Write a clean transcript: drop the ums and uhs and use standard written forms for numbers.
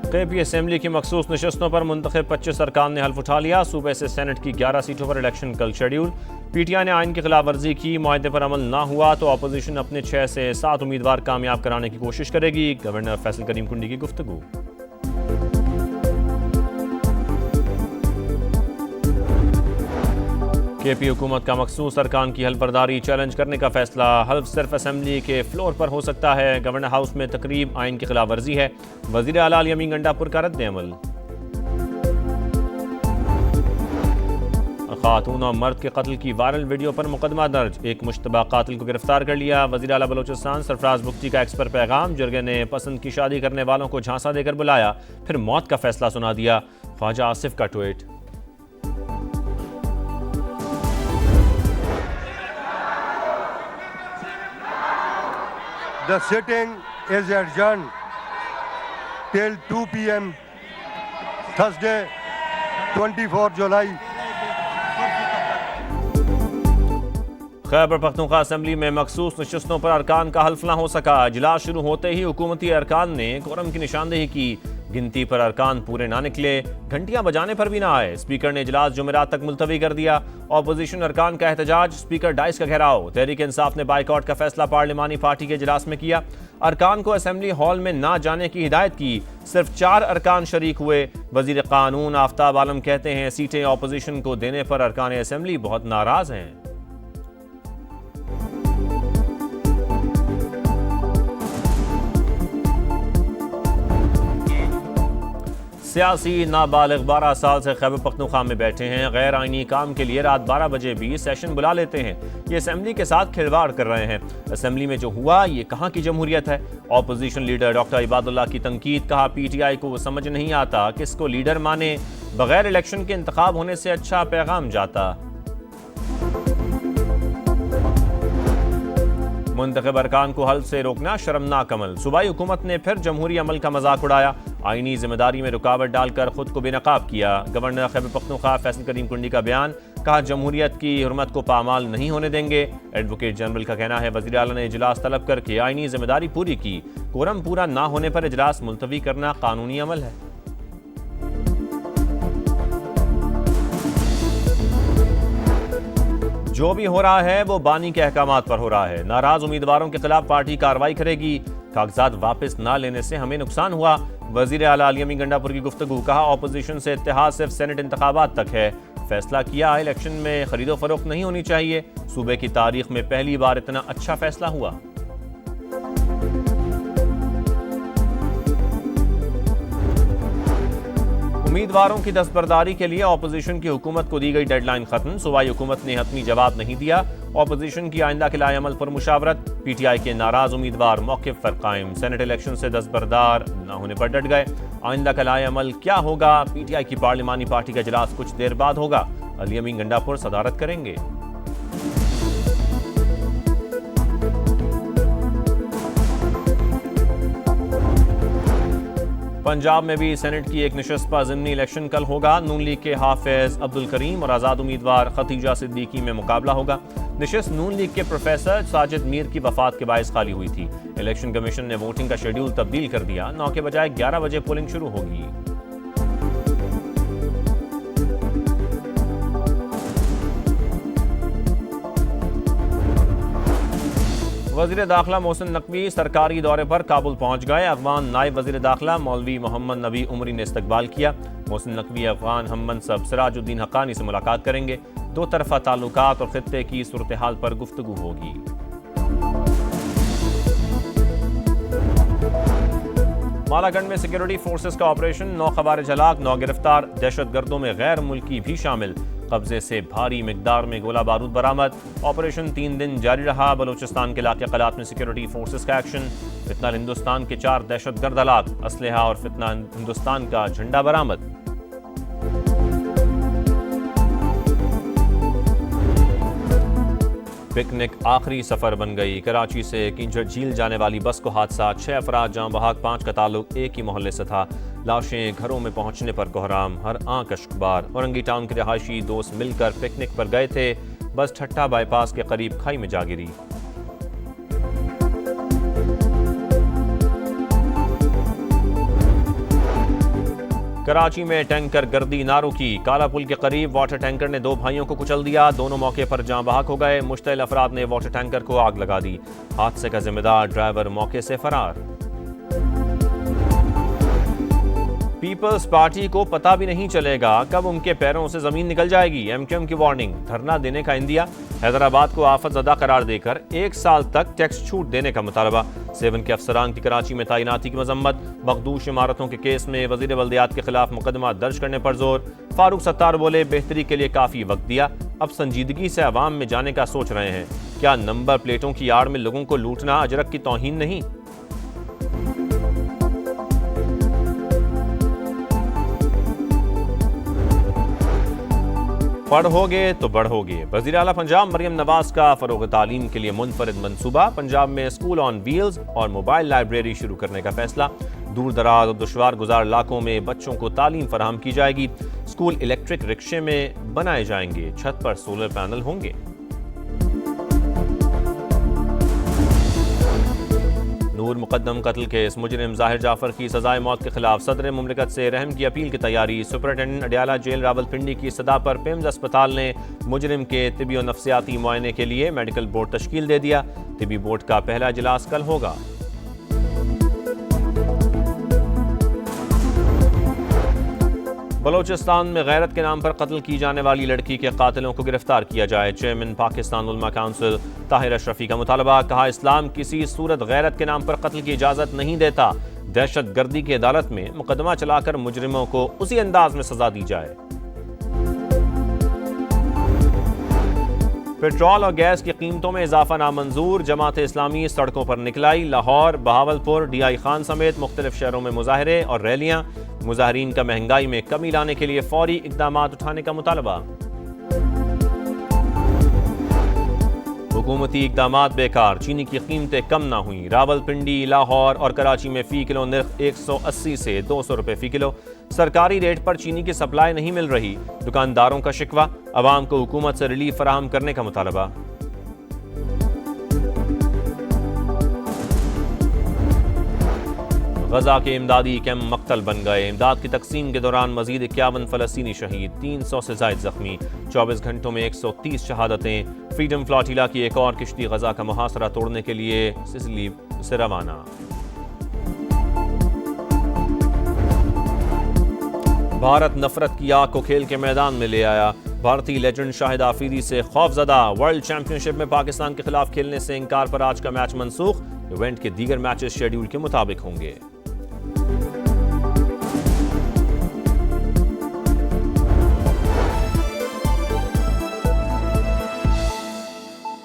KP assembly की मखसूस नशस्तों पर मुंतखब 25 अरकान ने हल्फ उठा लिया। सूबे से सेनेट की 11 सीटों पर इलेक्शन कल शेड्यूल। PTI ने आइन की खिलाफ वर्जी की, मुआहदे पर अमल ना हुआ तो अपोजिशन अपने 6 से 7 उम्मीदवार कामयाब कराने की कोशिश करेगी। गवर्नर फैसल करीम कुंडी की गुफ्तगू। KP हुकूमत का मखसूस अरकान की हल्फ बर्दारी चैलेंज करने का फैसला। हल्फ सिर्फ असेंबली के फ्लोर पर हो सकता है। गवर्नर हाउस में तकरीब आइन की खिलाफ वर्जी है। वजीर आला अली अमीन गंडापुर का रद्द अमल। खातून और मर्द के कत्ल की वायरल वीडियो पर मुकदमा दर्ज। एक मुश्तबा कातिल को गिरफ्तार कर लिया। वजीर आला बलोचिस्तान सरफराज बुख्ती का एक्स पर पैगाम। जरगे ने पसंद की शादी करने वालों को झांसा देकर बुलाया, फिर मौत का फैसला सुना दिया। ख्वाजा आसिफ का tweet. The sitting is adjourned till 2 p.m. Thursday, 24 July. Khyber Pakhtunkhwa assembly में मखसूस नशस्तों पर अरकान का हल्फ न हो सका। इजलास शुरू होते ही हुकूमती अरकान ने कोरम की निशानदेही की। गिनती पर अरकान पूरे ना निकले, घंटियां बजाने पर भी ना आए। स्पीकर ने इजलास जुमेरात तक मुलतवी कर दिया। ऑपोजिशन अरकान का एहतजाज, स्पीकर डाइस का घेराव। तहरीक इंसाफ ने बाइकआउट का फैसला पार्लिमानी पार्टी के इजलास में किया। अरकान को असेंबली हॉल में ना जाने की हिदायत की। सिर्फ 4 अरकान शरीक हुए। वजीर कानून आफ्ताब आलम कहते हैं सीटें ऑपोजिशन को देने पर अरकान असेंबली बहुत नाराज हैं। सियासी नाबालिग 12 साल से खैबर पख्तूनख्वा में बैठे हैं। गैर आइनी काम के लिए रात 12 बजे भी सेशन बुला लेते हैं। ये असेंबली के साथ खिलवाड़ कर रहे हैं। असेंबली में जो हुआ ये कहाँ की जमहूरियत है। ऑपोजिशन लीडर डॉक्टर इबादुल्लाह की तनकीद। कहा PTI को समझ नहीं आता किसको लीडर माने। बगैर इलेक्शन के इंतखाब होने से अच्छा पैगाम जाता। मुंतखब अरकान को हल्फ से रोकना शर्मनाक अमल। सूबाई हुकूमत ने फिर जमहूरी अमल का मजाक उड़ाया। आईनी जिम्मेदारी में रुकावट डालकर खुद को बेनकाब किया। गवर्नर खैबर पख्तूनख्वा फैसल करीम कुंडी का बयान। कहा जमहूरियत की हुर्मत को पामाल नहीं होने देंगे। एडवोकेट जनरल का कहना है वज़ीर आला ने इजलास तलब करके आईनी जिम्मेदारी पूरी की। कोरम पूरा ना होने पर इजलास मुलतवी करना कानूनी अमल है। जो भी हो रहा है वो बानी के अहकामात पर हो रहा है। नाराज उम्मीदवारों के खिलाफ पार्टी कार्रवाई करेगी। कागजात वापस ना लेने से हमें नुकसान हुआ। वजीर आला अली अमीन गंडापुर की गुफ्तगू। कहा ऑपोजिशन से इत्तेहाद सिर्फ सेनेट इंतखाबात तक है। फैसला किया इलेक्शन में खरीदो फरोख्त नहीं होनी चाहिए। सूबे की तारीख में पहली बार इतना अच्छा फैसला हुआ। उम्मीदवारों की दस्तबरदारी के लिए ऑपोजिशन की हुकूमत को दी गई डेडलाइन खत्म। सूबाई हुकूमत ने हतमी जवाब नहीं दिया। ऑपोजिशन की आइंदा के लाए अमल पर मुशावरत। PTI के नाराज उम्मीदवार मौक़िफ़ पर कायम। सेनेट इलेक्शन से दस्तबरदार न होने पर डट गए। आइंदा का लाए अमल क्या होगा। PTI की पार्लिमानी पार्टी का इजलास कुछ देर बाद होगा। अली अमीन गंडापुर सदारत करेंगे। पंजाब में भी सेनेट की एक नशस्त पर ज़िमनी इलेक्शन कल होगा। नून लीग के हाफिज अब्दुल करीम और आज़ाद उम्मीदवार खतीजा सिद्दीकी में मुकाबला होगा। नशस्त नून लीग के प्रोफेसर साजिद मीर की वफात के बायस खाली हुई थी। इलेक्शन कमीशन ने वोटिंग का शेड्यूल तब्दील कर दिया। 9 के बजाय 11 बजे पोलिंग शुरू होगी। वज़ीर दाखिला मोहसिन नकवी सरकारी दौरे पर काबुल पहुंच गए। अफगान नायब वज़ीर दाखिला मौलवी मोहम्मद नबी उमरी ने इस्तकबाल किया। मोहसिन नकवी अफगान हम मनसब सिराजुद्दीन हक्कानी से मुलाकात करेंगे। 2 तरफ़ा ताल्लुकात और खित्ते की सूरत हाल पर गुफ्तगू होगी। मालागंज में सिक्योरिटी फोर्सेस का ऑपरेशन। 9 ख़वारिज हलाक, 9 गिरफ्तार। दहशतगर्दों में गैर मुल्की भी शामिल। कब्जे से भारी मिकदार में गोला बारूद बरामद। ऑपरेशन 3 दिन जारी रहा। बलोचिस्तान के इलाके कलात में सिक्योरिटी फोर्सेस का एक्शन। फितना हिंदुस्तान के 4 दहशतगर्द हलाक। असलहा और फितना हिंदुस्तान का झंडा बरामद। पिकनिक आखिरी सफर बन गई। कराची से किंजर झील जाने वाली बस को हादसा। 6 अफराद जहां बहाक, 5 का ताल्लुक एक ही मोहल्ले से था। लाशें घरों में पहुंचने पर कोहराम, हर आंख अश्कबार। औरंगी टाउन के रहायशी दोस्त मिलकर पिकनिक पर गए थे। बस ठट्टा बाईपास के करीब खाई में जा गिरी। कराची में टैंकर गर्दी ना रुकी। काला पुल के करीब वाटर टैंकर ने दो भाइयों को कुचल दिया। दोनों मौके पर जाँ बहक हो गए। मुश्तइल अफराद ने वाटर टैंकर को आग लगा दी। हादसे का जिम्मेदार ड्राइवर मौके से फरार। पीपल्स पार्टी को पता भी नहीं चलेगा कब उनके पैरों से जमीन निकल जाएगी। एमक्यूएम की वार्निंग, धरना देने का इंदिया। हैदराबाद को आफत ज़दा करार देकर 1 साल तक टैक्स छूट देने का मुतालबा। 7 के अफसरान की कराची में तैनाती की मजम्मत। मखदूश इमारतों के केस में वजीर बल्दियात के खिलाफ मुकदमा दर्ज करने पर जोर। फारूक सत्तार बोले, बेहतरी के लिए काफी वक्त दिया, अब संजीदगी से अवाम में जाने का सोच रहे हैं। क्या नंबर प्लेटों की आड़ में लोगों को लूटना अजरक की तौहीन नहीं? पढ़ोगे तो बढ़ोगे। वज़ीर आला पंजाब मरियम नवाज का फरोग तालीम के लिए मुनफरिद मंसूबा। पंजाब में स्कूल ऑन व्हील्स और मोबाइल लाइब्रेरी शुरू करने का फैसला। दूर दराज और दुश्वार गुजार इलाकों में बच्चों को तालीम फराहम की जाएगी। स्कूल इलेक्ट्रिक रिक्शे में बनाए जाएंगे, छत पर सोलर पैनल होंगे। नूर मुकद्दम कत्ल केस, मुजरिम जाहिर जाफर की सजाए मौत के खिलाफ सदर मुमलिकत से रहम की अपील की तैयारी। सुपरिटेंडेंट अडियाला जेल रावलपिंडी की सदा पर पिम्स अस्पताल ने मुजरिम के तिबी और नफ्सियाती मुआयने के लिए मेडिकल बोर्ड तश्कील दे दिया। तिबी बोर्ड का पहला इजलास कल होगा। बलोचिस्तान में गैरत के नाम पर कत्ल की जाने वाली लड़की के कातिलों को गिरफ्तार किया जाए। चेयरमैन पाकिस्तान उलमा काउंसिल ताहिर अशरफी का मुतालबा। कहा, इस्लाम किसी सूरत गैरत के नाम पर कत्ल की इजाजत नहीं देता। दहशत गर्दी की अदालत में मुकदमा चलाकर मुजरिमों को उसी अंदाज में सजा दी जाए। पेट्रोल और गैस की कीमतों में इजाफा नामंजूर। जमात इस्लामी सड़कों पर निकलाई। लाहौर, बहावलपुर, DI खान समेत मुख्तलिफ शहरों में मुजाहरे और रैलियां। मुजाहरीन का महंगाई में कमी लाने के लिए फौरी इकदामात उठाने का मुतालबा। हुकूमती इकदामात बेकार, चीनी की कीमतें कम ना हुई। रावलपिंडी, लाहौर और कराची में फी किलो नर्ख 180 से 200 रुपए फी किलो। सरकारी रेट पर चीनी की सप्लाई नहीं मिल रही। दुकानदारों का शिकवा। अवाम को हुकूमत से रिलीफ फराहम करने का मुतालबा। गजा के इमदादी कैंप मक्तल बन गए। इमदाद की तकसीम के दौरान मजीद 51 फलस्तीनी शहीद, 300 से जायद जख्मी। 24 घंटों में 130 शहादतें। फ्रीडम फ्लोटिला की एक और किश्ती गजा का मुहासरा तोड़ने के लिए सिसिली से रवाना। भारत नफरत की आग को खेल के मैदान में ले आया। भारतीय लेजेंड शाहिद आफरीदी से खौफजदा। वर्ल्ड चैंपियनशिप में पाकिस्तान के खिलाफ खेलने से इंकार पर आज का मैच मनसूख। इवेंट के दीगर मैचेस शेड्यूल के मुताबिक होंगे।